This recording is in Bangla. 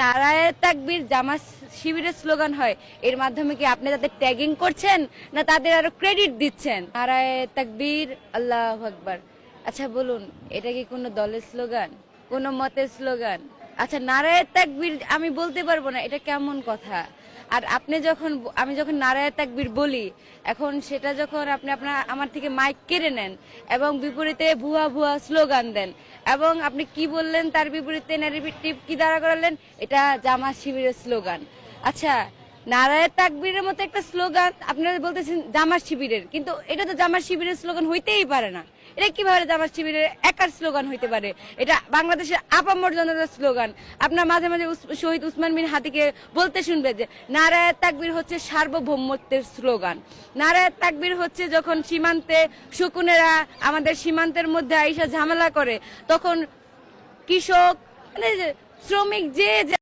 নারায়ে তাকবীর জামাত শিবিরের স্লোগান হয়, এর মাধ্যমে কি আপনি তাদের ট্যাগিং করছেন না তাদের আরো ক্রেডিট দিচ্ছেন? নারায়ে তাকবীর আল্লাহু আকবার। আচ্ছা বলুন, এটা কি কোনো দলের স্লোগান, কোনো মতের স্লোগান? আচ্ছা, নারায়ে তাকবীর আমি বলতে পারবো না, এটা কেমন কথা? আর আপনি যখন আমি যখন নারায়ে তাকবীর বলি, এখন সেটা যখন আপনি আমার থেকে মাইক কেড়ে নেন এবং বিপরীতে ভুয়া ভুয়া স্লোগান দেন, এবং আপনি কি বললেন তার বিপরীতে ন্যারেটিভ কি দাঁড়া করালেন, এটা জামাত শিবিরের স্লোগান। আচ্ছা, নারায়ে তাকবীরের মতো একটা স্লোগান আপনারা বলতেছেন জামাত শিবিরের, কিন্তু এটা তো জামাত শিবিরের স্লোগান হইতেই পারে না। এটা কিভাবে জামাত শিবিরের একার স্লোগান হইতে পারে? এটা বাংলাদেশের আপামর জনতার স্লোগান। আপনার মাঝে মাঝে শহীদ উসমান বিন হাদিকে বলতে শুনবে যে নারায়ে তাকবীর হচ্ছে সার্বভৌমত্বের স্লোগান। নারায়ে তাকবীর হচ্ছে যখন সীমান্তে শকুনেরা আমাদের সীমান্তের মধ্যে আইসা ঝামেলা করে, তখন কৃষক মানে শ্রমিক যে